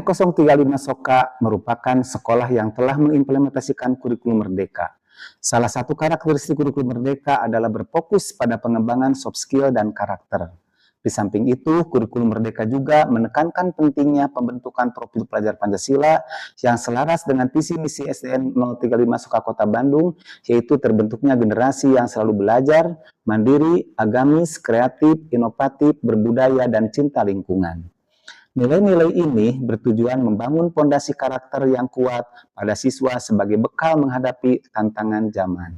SDN 035 Soka merupakan sekolah yang telah mengimplementasikan kurikulum Merdeka. Salah satu karakteristik kurikulum Merdeka adalah berfokus pada pengembangan soft skill dan karakter. Di samping itu, kurikulum Merdeka juga menekankan pentingnya pembentukan profil pelajar Pancasila yang selaras dengan visi misi SDN 035 Soka Kota Bandung, yaitu terbentuknya generasi yang selalu belajar, mandiri, agamis, kreatif, inovatif, berbudaya, dan cinta lingkungan. Nilai-nilai ini bertujuan membangun fondasi karakter yang kuat pada siswa sebagai bekal menghadapi tantangan zaman.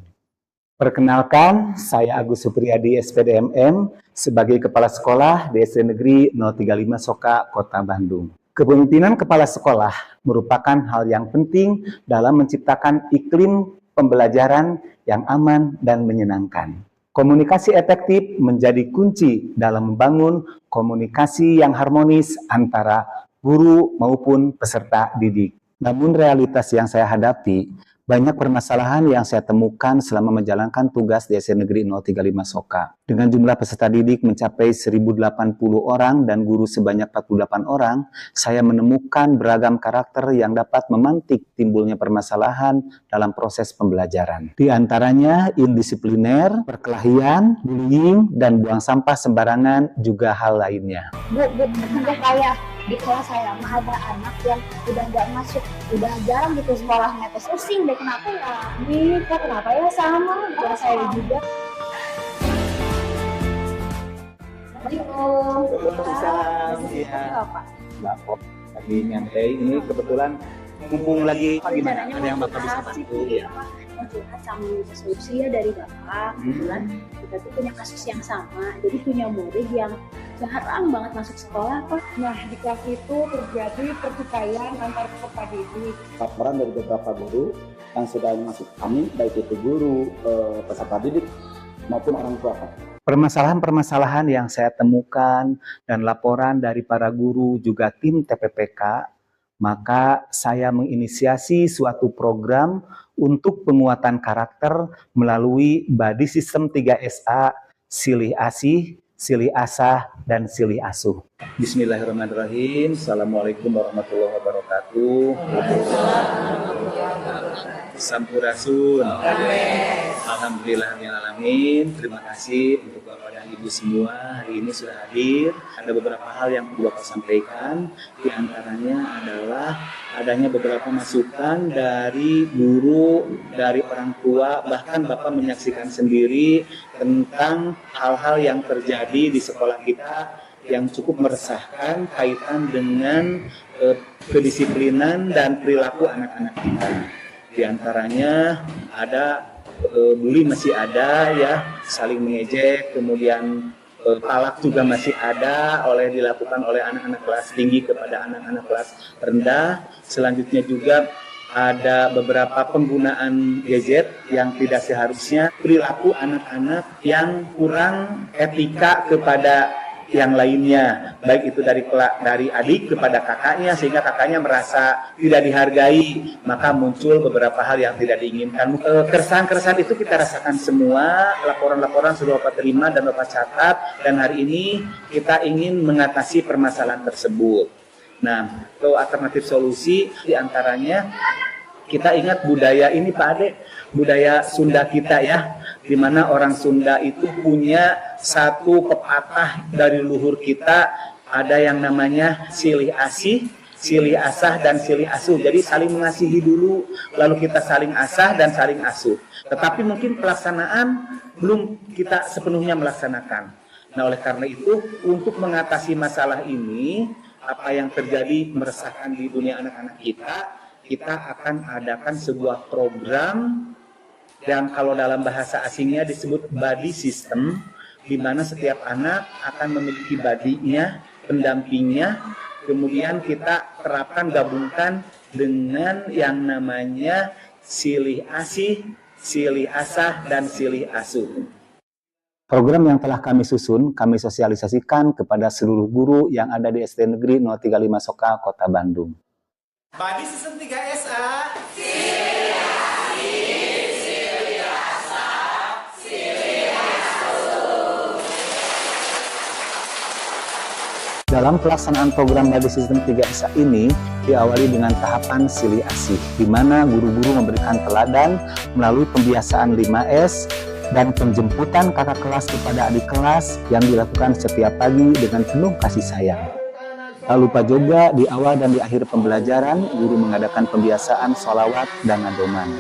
Perkenalkan, saya Agus Supriyadi SPDMM sebagai Kepala Sekolah di SD Negeri 035 Soka, Kota Bandung. Kepemimpinan Kepala Sekolah merupakan hal yang penting dalam menciptakan iklim pembelajaran yang aman dan menyenangkan. Komunikasi efektif menjadi kunci dalam membangun komunikasi yang harmonis antara guru maupun peserta didik. Namun realitas yang saya hadapi, banyak permasalahan yang saya temukan selama menjalankan tugas di SD Negeri 035 Soka. Dengan jumlah peserta didik mencapai 1080 orang dan guru sebanyak 48 orang, saya menemukan beragam karakter yang dapat memantik timbulnya permasalahan dalam proses pembelajaran. Di antaranya indisipliner, perkelahian, bullying, dan buang sampah sembarangan, juga hal lainnya. Bu, kayak di kelas saya mah ada anak yang udah nggak masuk, udah jarang gitu sekolahnya, terus pusing deh kenapa ya? Ini kok kenapa ya sama kelas saya juga. Assalamualaikum. Waalaikumsalam. Iya. Mbak Pop lagi nyantai. Ini kebetulan mumpung lagi gimana? Ada yang Bapak bisa bantu ya? Curhat sama solusi ya dari Bapak. Kebetulan kita tuh punya kasus yang sama, jadi punya murid yang jarang banget masuk sekolah Pak. Nah, di kelas itu terjadi pertikaian antar peserta didik. Laporan dari beberapa guru yang sudah masuk kami, baik itu guru, peserta didik maupun orang tua. Permasalahan-permasalahan yang saya temukan dan laporan dari para guru juga tim TPPK, maka saya menginisiasi suatu program untuk penguatan karakter melalui Badi Sistem 3SA, Silih Asih, Silih Asah, dan Silih Asuh. Bismillahirrahmanirrahim. Assalamualaikum warahmatullahi wabarakatuh. Sampurasun. Alhamdulillahirrahmanirrahim. Terima kasih untuk Bapak dan Ibu semua hari ini sudah hadir. Ada beberapa hal yang perlu Bapak sampaikan. Di antaranya adalah adanya beberapa masukan dari guru, dari orang tua, bahkan Bapak menyaksikan sendiri tentang hal-hal yang terjadi di sekolah kita yang cukup meresahkan kaitan dengan kedisiplinan dan perilaku anak-anak kita. Di antaranya ada bully masih ada ya, saling mengejek, kemudian palak juga masih ada dilakukan oleh anak-anak kelas tinggi kepada anak-anak kelas rendah. Selanjutnya juga ada beberapa penggunaan gadget yang tidak seharusnya, perilaku anak-anak yang kurang etika kepada yang lainnya, baik itu dari adik kepada kakaknya, sehingga kakaknya merasa tidak dihargai, maka muncul beberapa hal yang tidak diinginkan. Keresahan-keresahan itu kita rasakan semua, laporan-laporan sudah Bapak terima dan Bapak catat, dan hari ini kita ingin mengatasi permasalahan tersebut. Nah, alternatif solusi diantaranya kita ingat budaya ini Pak Ade, budaya Sunda kita ya, di mana orang Sunda itu punya satu pepatah dari luhur kita, ada yang namanya silih asih, silih asah, dan silih asuh. Jadi saling mengasihi dulu, lalu kita saling asah dan saling asuh. Tetapi mungkin pelaksanaan belum kita sepenuhnya melaksanakan. Nah, oleh karena itu, untuk mengatasi masalah ini, apa yang terjadi meresahkan di dunia anak-anak kita akan adakan sebuah program, dan kalau dalam bahasa asingnya disebut Badi System, di mana setiap anak akan memiliki badinya, pendampingnya, kemudian kita terapkan, gabungkan dengan yang namanya silih asih, silih asah, dan silih asuh. Program yang telah kami susun, kami sosialisasikan kepada seluruh guru yang ada di SD Negeri 035 Soka, Kota Bandung. Badi Sistem 3SA. Dalam pelaksanaan program Badi Sistem 3SA ini diawali dengan tahapan silih asih, di mana guru-guru memberikan teladan melalui pembiasaan 5S dan penjemputan kakak kelas kepada adik kelas yang dilakukan setiap pagi dengan penuh kasih sayang. Tak lupa juga di awal dan di akhir pembelajaran, guru mengadakan pembiasaan sholawat dan ngadoman.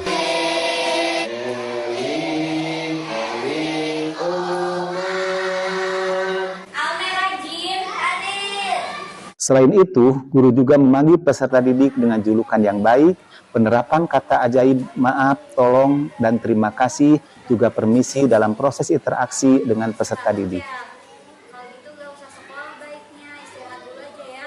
Selain itu, guru juga memanggil peserta didik dengan julukan yang baik, penerapan kata ajaib, maaf, tolong, dan terima kasih, juga permisi dalam proses interaksi dengan peserta didik. Kalau gitu gak usah sekolah baiknya, istirahat dulu aja ya.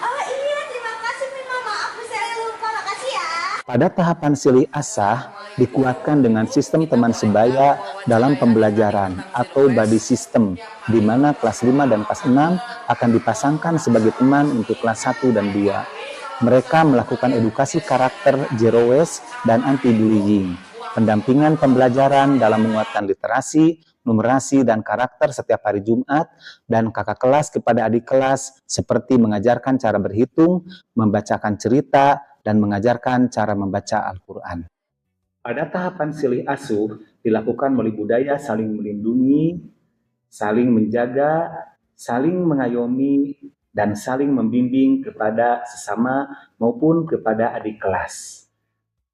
Oh iya, terima kasih Mima, maaf saya lupa, makasih ya. Pada tahapan silih asah, dikuatkan dengan sistem teman sebaya dalam pembelajaran atau body system, di mana kelas 5 dan kelas 6 akan dipasangkan sebagai teman untuk kelas 1 dan 2. Mereka melakukan edukasi karakter zero waste dan anti-bullying, pendampingan pembelajaran dalam menguatkan literasi, numerasi, dan karakter setiap hari Jumat, dan kakak kelas kepada adik kelas seperti mengajarkan cara berhitung, membacakan cerita, dan mengajarkan cara membaca Al-Quran. Pada tahapan silih asuh dilakukan melalui budaya saling melindungi, saling menjaga, saling mengayomi, dan saling membimbing kepada sesama maupun kepada adik kelas.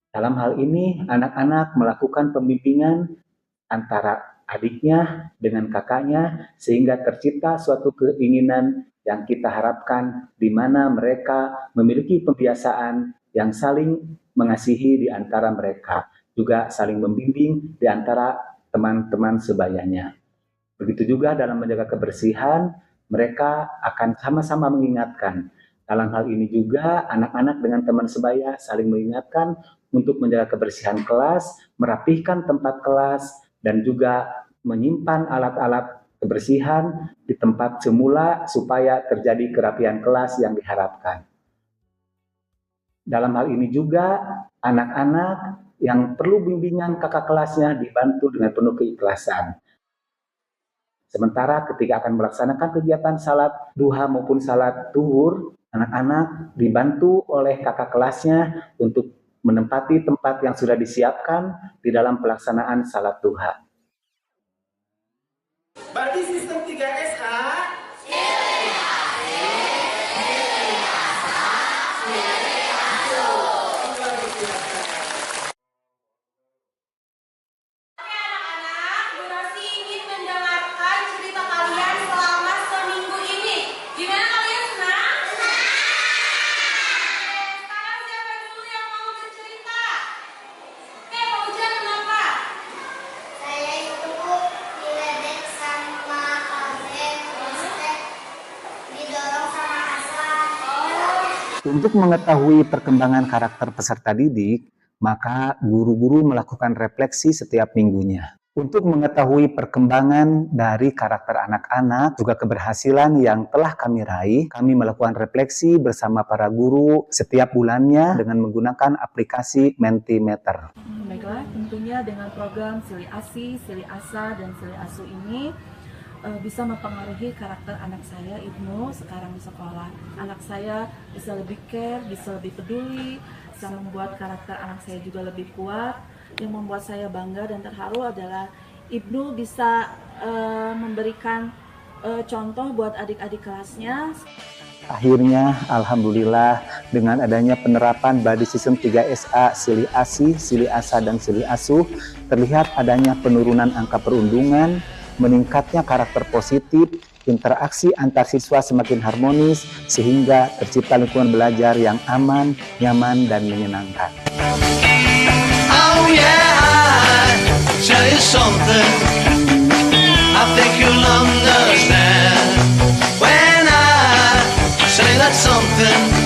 Dalam hal ini, anak-anak melakukan pembimbingan antara adiknya dengan kakaknya sehingga tercipta suatu keinginan yang kita harapkan di mana mereka memiliki pembiasaan yang saling mengasihi di antara mereka, juga saling membimbing di antara teman-teman sebayanya. Begitu juga dalam menjaga kebersihan, mereka akan sama-sama mengingatkan. Dalam hal ini juga anak-anak dengan teman sebaya saling mengingatkan untuk menjaga kebersihan kelas, merapihkan tempat kelas, dan juga menyimpan alat-alat kebersihan di tempat semula supaya terjadi kerapian kelas yang diharapkan. Dalam hal ini juga anak-anak yang perlu bimbingan kakak kelasnya dibantu dengan penuh keikhlasan. Sementara ketika akan melaksanakan kegiatan salat duha maupun salat zuhur, anak-anak dibantu oleh kakak kelasnya untuk menempati tempat yang sudah disiapkan di dalam pelaksanaan salat duha. Badi Sistem 3SA. Untuk mengetahui perkembangan karakter peserta didik, maka guru-guru melakukan refleksi setiap minggunya. Untuk mengetahui perkembangan dari karakter anak-anak, juga keberhasilan yang telah kami raih, kami melakukan refleksi bersama para guru setiap bulannya dengan menggunakan aplikasi Mentimeter. Baiklah, tentunya dengan program Silih Asih, Silih Asa, dan Silih Asuh ini bisa mempengaruhi karakter anak saya, Ibnu, sekarang di sekolah. Anak saya bisa lebih care, bisa lebih peduli, bisa membuat karakter anak saya juga lebih kuat. Yang membuat saya bangga dan terharu adalah Ibnu bisa memberikan contoh buat adik-adik kelasnya. Akhirnya, alhamdulillah, dengan adanya penerapan Badi Sistem 3SA, Silih Asih, Silih Asa, dan Silih Asuh, terlihat adanya penurunan angka perundungan, meningkatnya karakter positif, interaksi antar siswa semakin harmonis, sehingga tercipta lingkungan belajar yang aman, nyaman, dan menyenangkan. Oh yeah, I'll tell you something, I think you'll understand when I say that something.